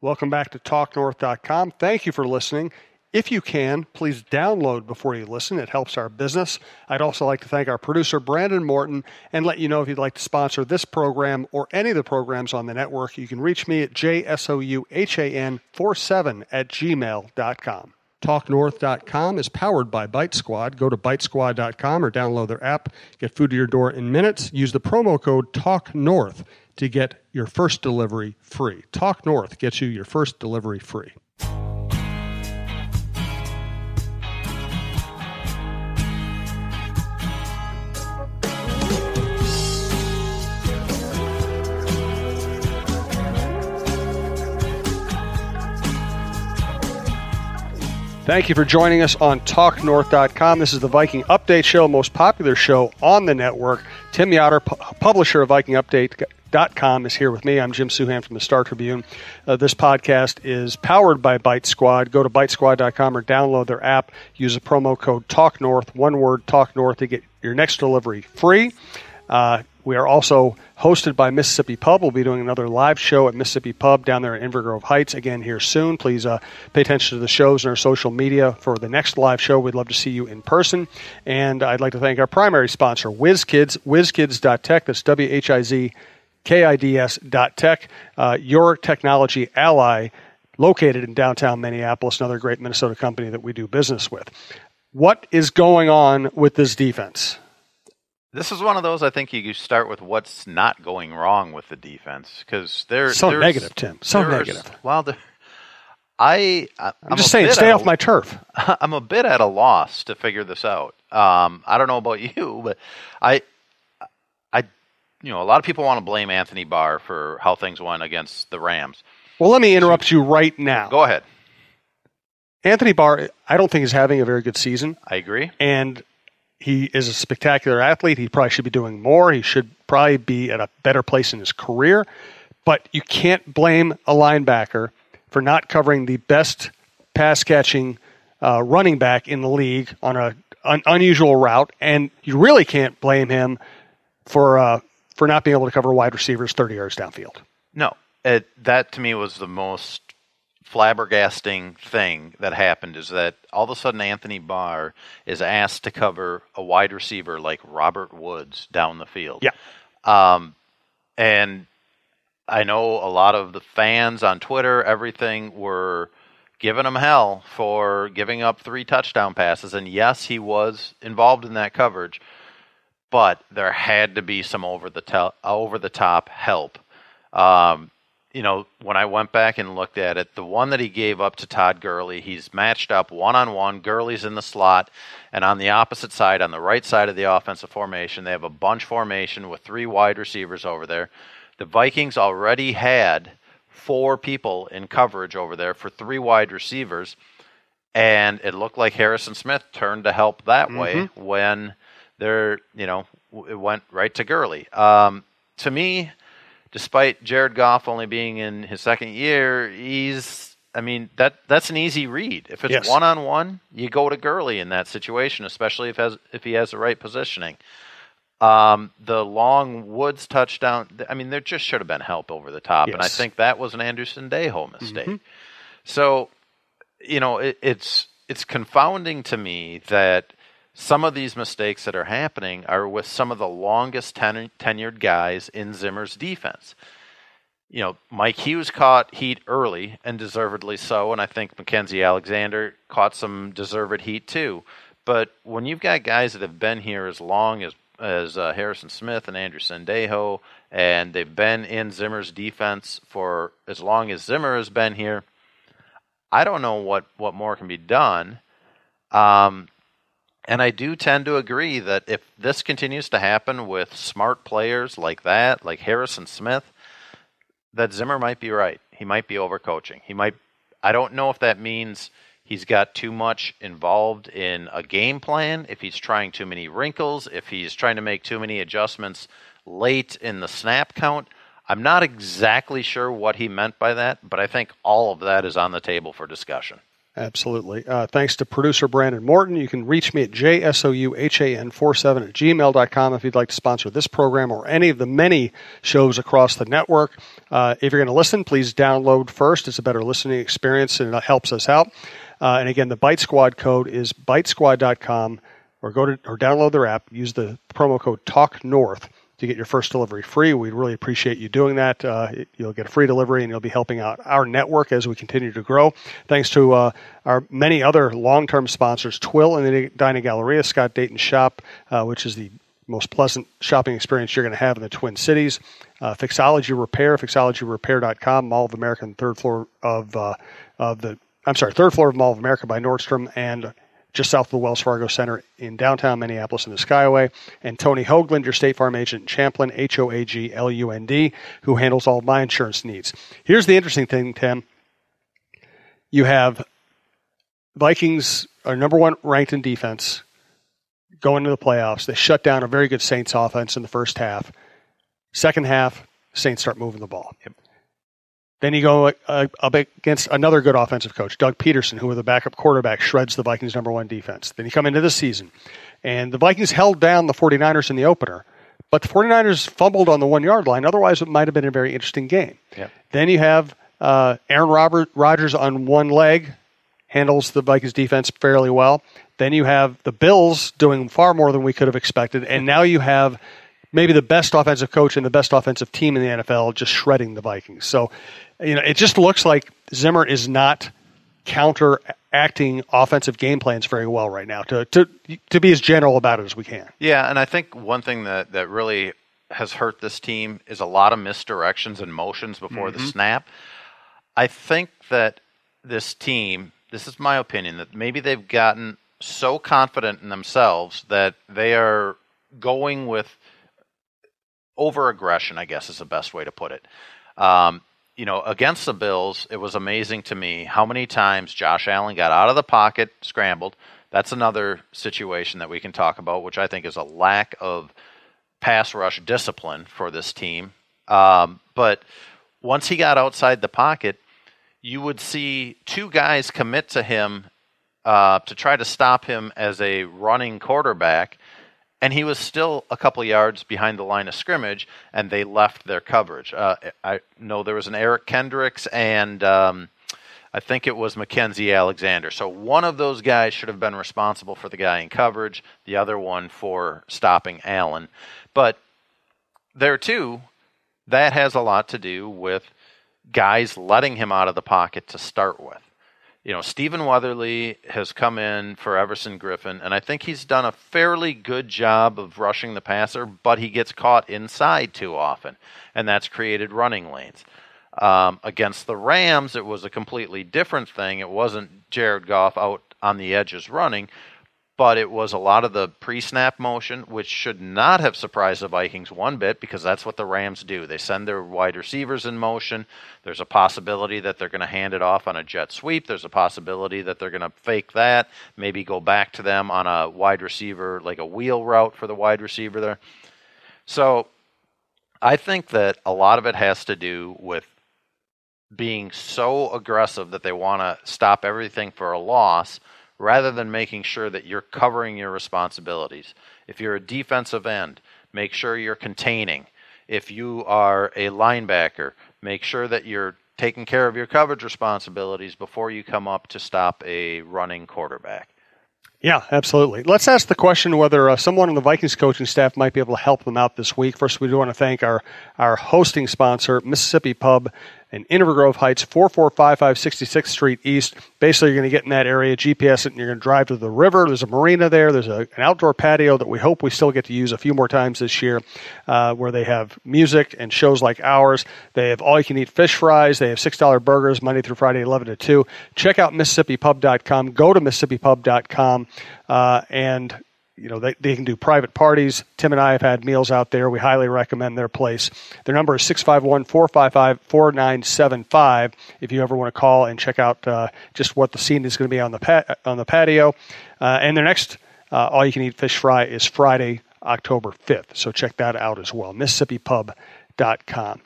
Welcome back to talknorth.com. Thank you for listening. If you can, please download before you listen. It helps our business. I'd also like to thank our producer, Brandon Morton, and let you know if you'd like to sponsor this program or any of the programs on the network, you can reach me at jsouhan47@gmail.com. talknorth.com is powered by Bite Squad. Go to bitesquad.com or download their app. Get food to your door in minutes. Use the promo code TALKNORTH to get your first delivery free. Talk North gets you your first delivery free. Thank you for joining us on talknorth.com. This is the Viking Update Show, most popular show on the network. Tim Yoder, publisher of VikingUpdate.com, is here with me. I'm Jim Souhan from the Star Tribune. This podcast is powered by Bite Squad. Go to bitesquad.com or download their app. Use the promo code TALKNORTH, one word, TALKNORTH, to get your next delivery free. We are also hosted by Mississippi Pub. We'll be doing another live show at Mississippi Pub down there in Inver Grove Heights again here soon. Please pay attention to the shows and our social media for the next live show. We'd love to see you in person. And I'd like to thank our primary sponsor, WizKids, wizkids.tech. That's WHIZKIDS.tech, your technology ally located in downtown Minneapolis, another great Minnesota company that we do business with. What is going on with this defense? This is one of those, I think you start with what's not going wrong with the defense, because there's negative, Tim. Negative. Well, I'm just saying, stay off my turf. I'm a bit at a loss to figure this out. I don't know about you, but a lot of people want to blame Anthony Barr for how things went against the Rams. Well, let me interrupt you right now. Go ahead. Anthony Barr, I don't think is having a very good season. I agree. And he is a spectacular athlete. He probably should be doing more. He should probably be at a better place in his career. But you can't blame a linebacker for not covering the best pass-catching running back in the league on an unusual route. And you really can't blame him for not being able to cover wide receivers 30 yards downfield. No. That, to me, was the most flabbergasting thing that happened, is that all of a sudden Anthony Barr is asked to cover a wide receiver like Robert Woods down the field. Yeah. And I know a lot of the fans on Twitter, everything, were giving him hell for giving up 3 touchdown passes. And yes, he was involved in that coverage, but there had to be some over the top help. When I went back and looked at it, the one that he gave up to Todd Gurley, he's matched up one-on-one. Gurley's in the slot, and on the opposite side, on the right side of the offensive formation, they have a bunch formation with 3 wide receivers over there. The Vikings already had 4 people in coverage over there for 3 wide receivers, and it looked like Harrison Smith turned to help that way when it went right to Gurley. To me, despite Jared Goff only being in his second year, that's an easy read. If it's one-on-one, you go to Gurley in that situation, especially if he has the right positioning. The long Woods touchdown, there just should have been help over the top, and I think that was an Anderson Dejo mistake. Mm-hmm. So, it's confounding to me that some of these mistakes that are happening are with some of the longest tenured guys in Zimmer's defense. Mike Hughes caught heat early, and deservedly so, and I think Mackenzie Alexander caught some deserved heat too. But when you've got guys that have been here as long as Harrison Smith and Andrew Sendejo, and they've been in Zimmer's defense for as long as Zimmer has been here, I don't know what more can be done. And I do tend to agree that if this continues to happen with smart players like that, like Harrison Smith, that Zimmer might be right. He might be overcoaching. I don't know if that means he's got too much involved in a game plan, if he's trying too many wrinkles, if he's trying to make too many adjustments late in the snap count. I'm not exactly sure what he meant by that, but I think all of that is on the table for discussion. Absolutely. Thanks to producer Brandon Morton. You can reach me at jsouhan47@gmail.com if you'd like to sponsor this program or any of the many shows across the network. If you're going to listen, please download first. It's a better listening experience, and it helps us out. And again, the Bite Squad code is bitesquad.com, or download their app. Use the promo code TalkNorth to get your first delivery free. We'd really appreciate you doing that. You'll get a free delivery, and you'll be helping out our network as we continue to grow. Thanks to our many other long-term sponsors, Twill and the Dining Galleria, Scott Dayton Shop, which is the most pleasant shopping experience you're going to have in the Twin Cities. Fixology Repair, fixologyrepair.com, Mall of America, and third floor of Mall of America by Nordstrom, and just south of the Wells Fargo Center in downtown Minneapolis in the Skyway. And Tony Hoagland, your State Farm agent in Champlin, Hoaglund, who handles all of my insurance needs. Here's the interesting thing, Tim. You have Vikings are number one ranked in defense going into the playoffs. They shut down a very good Saints offense in the first half. Second half, Saints start moving the ball. Yep. Then you go up against another good offensive coach, Doug Peterson, who with a backup quarterback shreds the Vikings' number one defense. Then you come into the season, and the Vikings held down the 49ers in the opener, but the 49ers fumbled on the 1-yard line. Otherwise, it might have been a very interesting game. Yep. Then you have Aaron Rodgers on one leg, handles the Vikings defense fairly well. Then you have the Bills doing far more than we could have expected, and now you have maybe the best offensive coach and the best offensive team in the NFL just shredding the Vikings. So, it just looks like Zimmer is not counteracting offensive game plans very well right now, to be as general about it as we can. Yeah, and I think one thing that really has hurt this team is a lot of misdirections and motions before the snap. I think that this team, this is my opinion, that maybe they've gotten so confident in themselves that they are going with over-aggression, I guess is the best way to put it. Against the Bills, it was amazing to me how many times Josh Allen got out of the pocket, scrambled. That's another situation that we can talk about, which I think is a lack of pass rush discipline for this team. But once he got outside the pocket, you would see two guys commit to him to try to stop him as a running quarterback, and he was still a couple yards behind the line of scrimmage, and they left their coverage. I know there was an Eric Kendricks, and I think it was Mackenzie Alexander. So one of those guys should have been responsible for the guy in coverage, the other one for stopping Allen. But there, too, that has a lot to do with guys letting him out of the pocket to start with. Stephen Weatherly has come in for Everson Griffen, and I think he's done a fairly good job of rushing the passer, but he gets caught inside too often, and that's created running lanes. Against the Rams, it was a completely different thing. It wasn't Jared Goff out on the edges running, but it was a lot of the pre-snap motion, which should not have surprised the Vikings one bit, because that's what the Rams do. They send their wide receivers in motion. There's a possibility that they're going to hand it off on a jet sweep. There's a possibility that they're going to fake that, maybe go back to them on a wide receiver, like a wheel route for the wide receiver there. So I think that a lot of it has to do with being so aggressive that they want to stop everything for a loss, rather than making sure that you're covering your responsibilities. If you're a defensive end, make sure you're containing. If you are a linebacker, make sure that you're taking care of your coverage responsibilities before you come up to stop a running quarterback. Yeah, absolutely. Let's ask the question whether someone on the Vikings coaching staff might be able to help them out this week. First, we do want to thank our hosting sponsor, Mississippi Pub in Inver Grove Heights, 4455 66th Street East. Basically, you're going to get in that area, GPS it, and you're going to drive to the river. There's a marina there. There's an outdoor patio that we hope we still get to use a few more times this year, where they have music and shows like ours. They have all-you-can-eat fish fries. They have $6 burgers Monday through Friday, 11 to 2. Check out MississippiPub.com. Go to MississippiPub.com, and they can do private parties. Tim and I have had meals out there. We highly recommend their place. Their number is 651-455-4975 if you ever want to call and check out just what the scene is going to be on the patio. And their next all-you-can-eat fish fry is Friday, October 5th. So check that out as well, MississippiPub.com.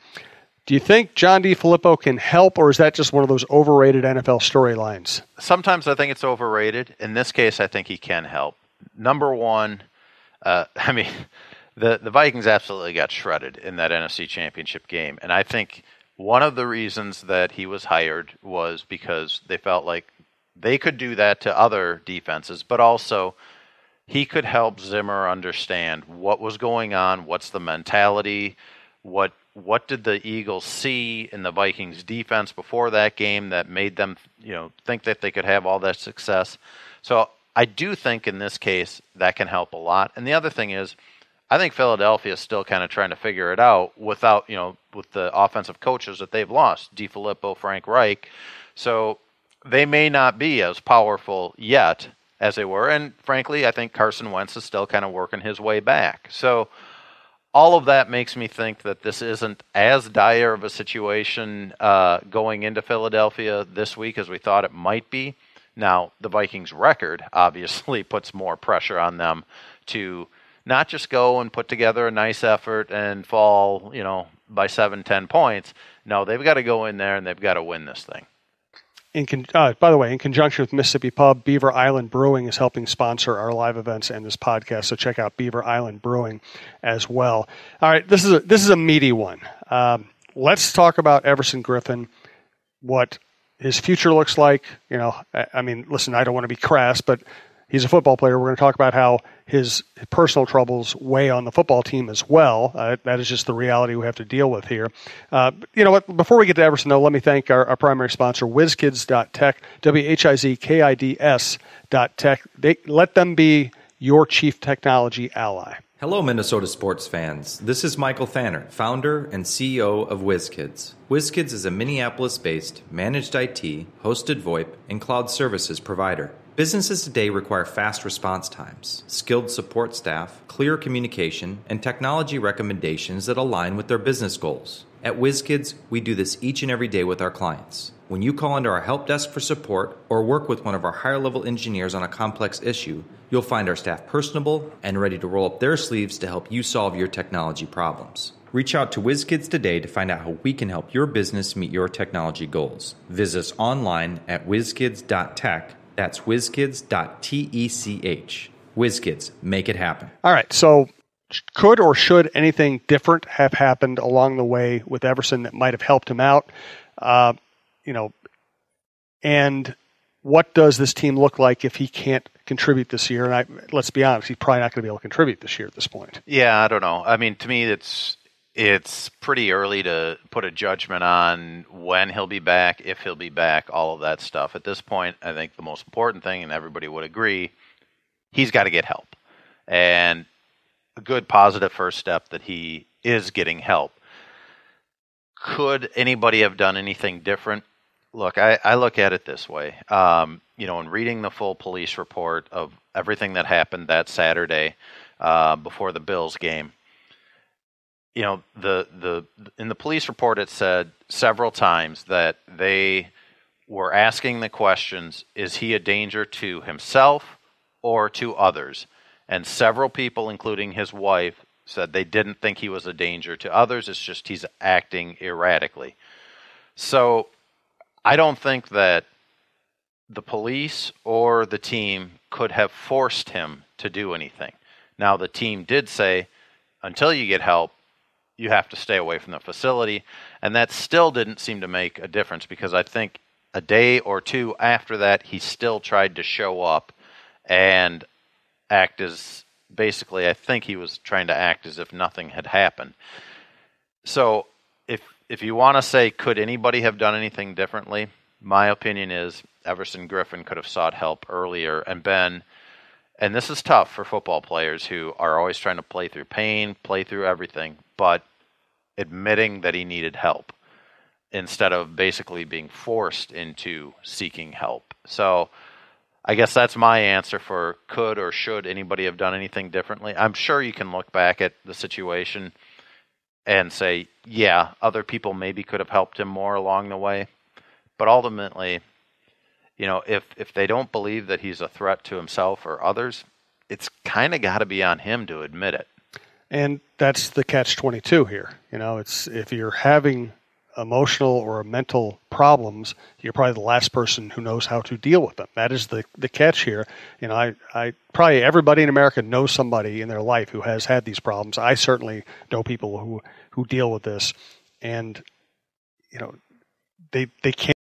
Do you think John DeFilippo can help, or is that just one of those overrated NFL storylines? Sometimes I think it's overrated. In this case, I think he can help. Number one, the Vikings absolutely got shredded in that NFC Championship game. And I think one of the reasons that he was hired was because they felt like they could do that to other defenses, but also he could help Zimmer understand what was going on, what's the mentality, what did the Eagles see in the Vikings defense before that game that made them, think that they could have all that success. So I do think in this case that can help a lot. And the other thing is, I think Philadelphia is still kind of trying to figure it out with the offensive coaches that they've lost, DeFilippo, Frank Reich. So they may not be as powerful yet as they were. And frankly, I think Carson Wentz is still kind of working his way back. So all of that makes me think that this isn't as dire of a situation going into Philadelphia this week as we thought it might be. Now, the Vikings' record obviously puts more pressure on them to not just go and put together a nice effort and fall, by 7-10 points. No, they've got to go in there and they've got to win this thing. By the way, in conjunction with Mississippi Pub, Beaver Island Brewing is helping sponsor our live events and this podcast. So check out Beaver Island Brewing as well. All right, this is a meaty one. Let's talk about Everson Griffen, what his future looks like. Listen, I don't want to be crass, but he's a football player. We're going to talk about how his personal troubles weigh on the football team as well. That is just the reality we have to deal with here. You know what? Before we get to Everson, though, let me thank our primary sponsor, WizKids.tech, WHIZKIDS.tech. Let them be your chief technology ally. Hello, Minnesota sports fans. This is Michael Thanner, founder and CEO of WizKids. WizKids is a Minneapolis-based managed IT, hosted VoIP, and cloud services provider. Businesses today require fast response times, skilled support staff, clear communication, and technology recommendations that align with their business goals. At WizKids, we do this each and every day with our clients. When you call into our help desk for support or work with one of our higher-level engineers on a complex issue, you'll find our staff personable and ready to roll up their sleeves to help you solve your technology problems. Reach out to WizKids today to find out how we can help your business meet your technology goals. Visit us online at WizKids.tech. That's WizKids.tech. WizKids, make it happen. All right, so could or should anything different have happened along the way with Everson that might have helped him out? And what does this team look like if he can't contribute this year? And let's be honest, he's probably not going to be able to contribute this year at this point. Yeah, I don't know. I mean, to me, it's pretty early to put a judgment on when he'll be back, if he'll be back, all of that stuff. At this point, I think the most important thing, and everybody would agree, he's got to get help. And a good positive first step that he is getting help. Could anybody have done anything different? Look, I look at it this way. In reading the full police report of everything that happened that Saturday before the Bills game, in the police report it said several times that they were asking the questions, is he a danger to himself or to others? And several people, including his wife, said they didn't think he was a danger to others. It's just he's acting erratically. So I don't think that the police or the team could have forced him to do anything. Now, the team did say, until you get help, you have to stay away from the facility. And that still didn't seem to make a difference, because I think a day or two after that, he still tried to show up and act as, basically, I think he was trying to act as if nothing had happened. So if you want to say, could anybody have done anything differently? My opinion is Everson Griffen could have sought help earlier and been, and this is tough for football players who are always trying to play through pain, play through everything, but admitting that he needed help instead of basically being forced into seeking help. So I guess that's my answer for could or should anybody have done anything differently. I'm sure you can look back at the situation and say, yeah, other people maybe could have helped him more along the way. But ultimately, if they don't believe that he's a threat to himself or others, it's kind of got to be on him to admit it. And that's the catch-22 here. It's if you're having emotional or mental problems, you're probably the last person who knows how to deal with them. That is the catch here. You know, I probably everybody in America knows somebody in their life who has had these problems. I certainly know people who deal with this, and you know, they can't